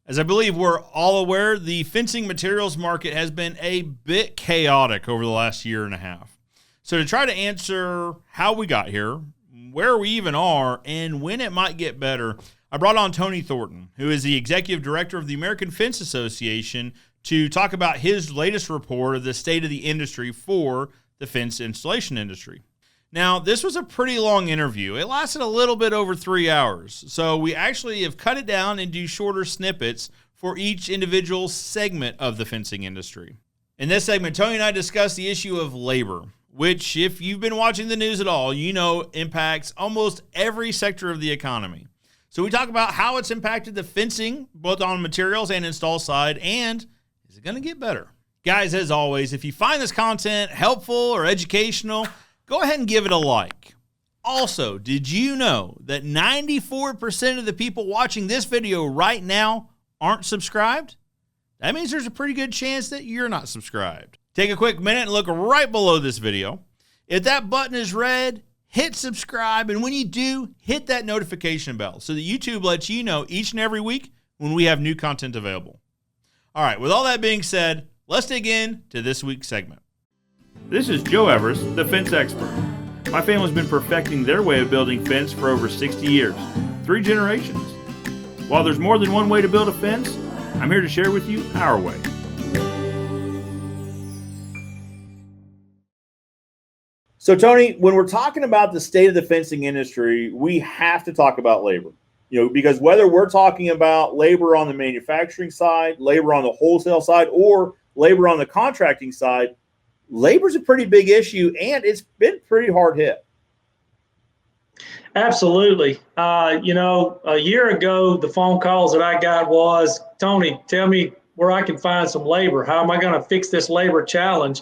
As I believe we're all aware, the fencing materials market has been a bit chaotic over the last year and a half. So to try to answer how we got here, where we even are, and when it might get better, I brought on Tony Thornton, who is the executive director of the American Fence Association, to talk about his latest report of the state of the industry for the fence installation industry. Now, this was a pretty long interview. It lasted a little bit over 3 hours, so we actually have cut it down into shorter snippets for each individual segment of the fencing industry. In this segment, Tony and I discussed the issue of labor, which, if you've been watching the news at all, you know impacts almost every sector of the economy. So we talk about how it's impacted the fencing, both on materials and install side, and is it going to get better? Guys, as always, if you find this content helpful or educational, go ahead and give it a like. Also, did you know that 94% of the people watching this video right now aren't subscribed? That means there's a pretty good chance that you're not subscribed. Take a quick minute and look right below this video. If that button is red, hit subscribe, and when you do, hit that notification bell so that YouTube lets you know each and every week when we have new content available. All right, with all that being said, let's dig in to this week's segment. This is Joe Everest, the fence expert. My family's been perfecting their way of building fence for over 60 years, 3 generations. While there's more than one way to build a fence, I'm here to share with you our way. So, Tony, when we're talking about the state of the fencing industry, we have to talk about labor. Because whether we're talking about labor on the manufacturing side, labor on the wholesale side, or labor on the contracting side, labor's a pretty big issue, and it's been pretty hard hit. Absolutely. A year ago, the phone calls that I got was, Tony, tell me where I can find some labor. How am I going to fix this labor challenge?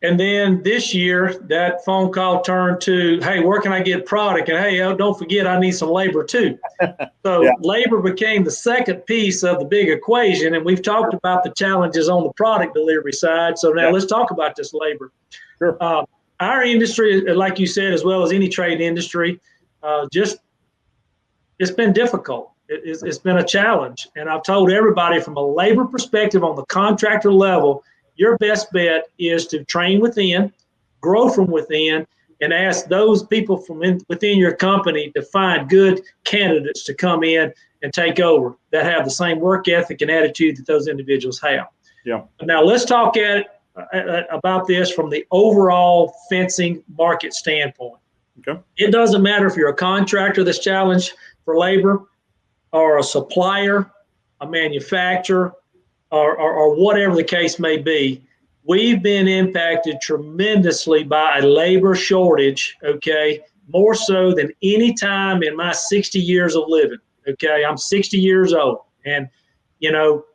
And then this year, that phone call turned to, hey, where can I get product? And hey, don't forget, I need some labor too. So yeah. Labor became the second piece of the big equation. And we've talked about the challenges on the product delivery side. So now let's talk about this labor. Sure. Our industry, like you said, as well as any trade industry, it's been difficult. It's been a challenge. And I've told everybody from a labor perspective on the contractor level, your best bet is to train within, grow from within, and ask those people from within your company to find good candidates to come in and take over that have the same work ethic and attitude that those individuals have. Yeah. Now let's talk about this from the overall fencing market standpoint. Okay. It doesn't matter if you're a contractor that's challenged for labor, or a supplier, a manufacturer, or whatever the case may be. We've been impacted tremendously by a labor shortage, okay, more so than any time in my 60 years of living, okay? I'm 60 years old, and,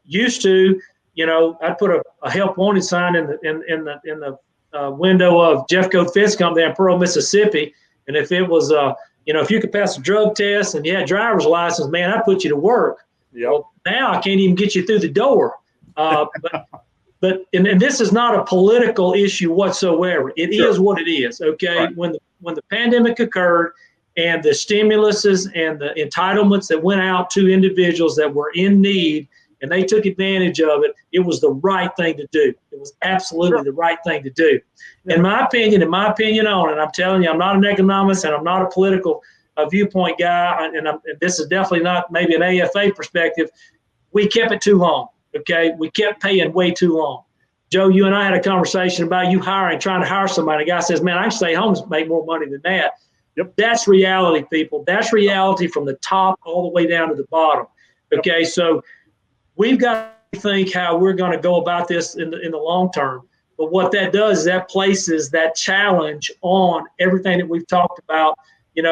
used to, I'd put a help wanted sign in the window of Jeffco Fence Company in Pearl, Mississippi, and if it was, if you could pass a drug test and you had a driver's license, man, I'd put you to work. Yep. Well, now I can't even get you through the door. But this is not a political issue whatsoever. It Sure. is what it is. Okay. Right. When the pandemic occurred and the stimuluses and the entitlements that went out to individuals that were in need and they took advantage of it, it was the right thing to do. It was absolutely the right thing to do. In my opinion on it, and I'm telling you, I'm not an economist and I'm not a political viewpoint guy, and this is definitely not maybe an AFA perspective. We kept it too long. Okay, we kept paying way too long. Joe, you and I had a conversation about you trying to hire somebody. A guy says, man, I can stay home and make more money than that. Yep. That's reality, people. That's reality from the top all the way down to the bottom. Okay, yep. So we've got to think how we're going to go about this in the long term. But what that does is that places that challenge on everything that we've talked about, in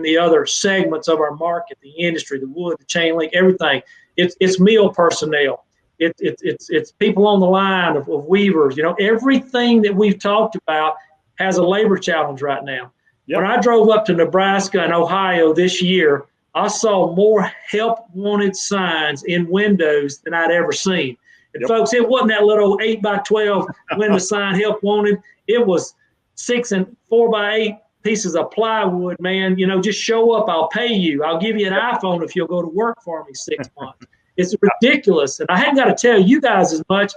the other segments of our market, the industry, the wood, the chain link, everything. It's mill personnel. It's people on the line of weavers. Everything that we've talked about has a labor challenge right now. Yep. When I drove up to Nebraska and Ohio this year, I saw more help wanted signs in windows than I'd ever seen. And folks, it wasn't that little 8x12 window sign, help wanted. It was 6 and 4x8 pieces of plywood, man. Just show up. I'll pay you. I'll give you an iPhone if you'll go to work for me 6 months. It's ridiculous. And I hadn't got to tell you guys as much,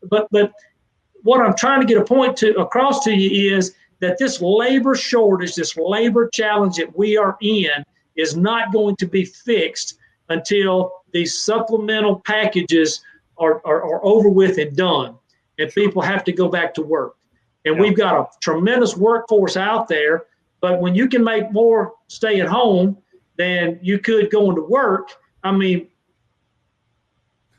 but what I'm trying to get a point to across to you is that this labor shortage, this labor challenge that we are in is not going to be fixed until these supplemental packages are over with and done. And people have to go back to work. And we've got a tremendous workforce out there, but when you can make more stay at home than you could going to work, I mean,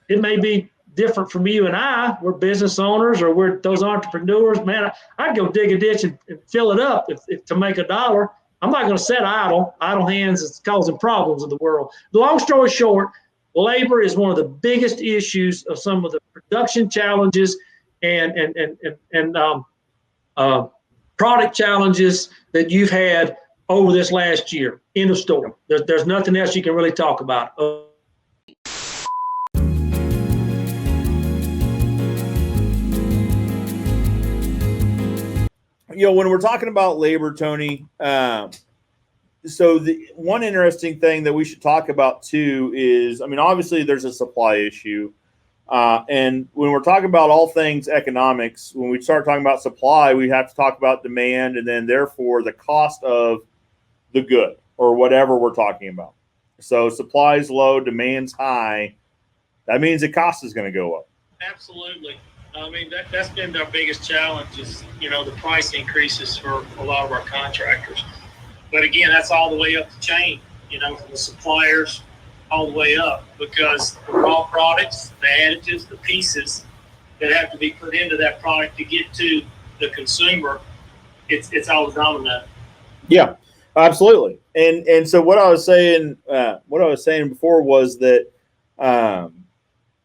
it may be different from you and I. We're business owners or we're those entrepreneurs. Man, I'd go dig a ditch and fill it up if to make $1. I'm not going to sit idle. Idle hands is causing problems in the world. The long story short, labor is one of the biggest issues of some of the production challenges and product challenges that you've had over this last year. End of story. There's nothing else you can really talk about. When we're talking about labor, Tony, so the one interesting thing that we should talk about too is, I mean, obviously there's a supply issue. And when we're talking about all things economics, when we start talking about supply, we have to talk about demand and then therefore the cost of the good or whatever we're talking about. So supply is low, demand's high. That means the cost is going to go up. Absolutely. I mean, that's been our biggest challenge is, the price increases for a lot of our contractors. But again, that's all the way up the chain, from the suppliers all the way up, because the raw products, the additives, the pieces that have to be put into that product to get to the consumer, it's all a domino. Yeah, absolutely. And so what I was saying before was that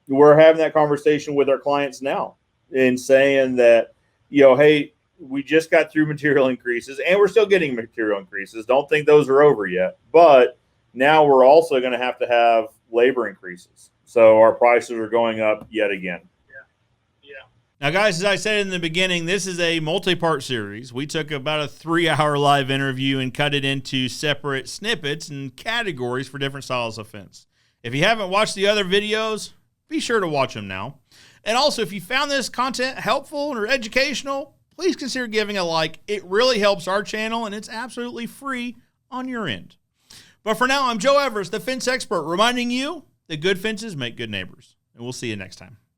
we're having that conversation with our clients now and saying that, hey, we just got through material increases and we're still getting material increases. Don't think those are over yet, but now we're also going to have labor increases. So our prices are going up yet again. Yeah. Now, guys, as I said in the beginning, this is a multi-part series. We took about a 3-hour live interview and cut it into separate snippets and categories for different styles of fence. If you haven't watched the other videos, be sure to watch them now. And also, if you found this content helpful or educational, please consider giving a like. It really helps our channel, and it's absolutely free on your end. But for now, I'm Joe Everest, the fence expert, reminding you that good fences make good neighbors. And we'll see you next time.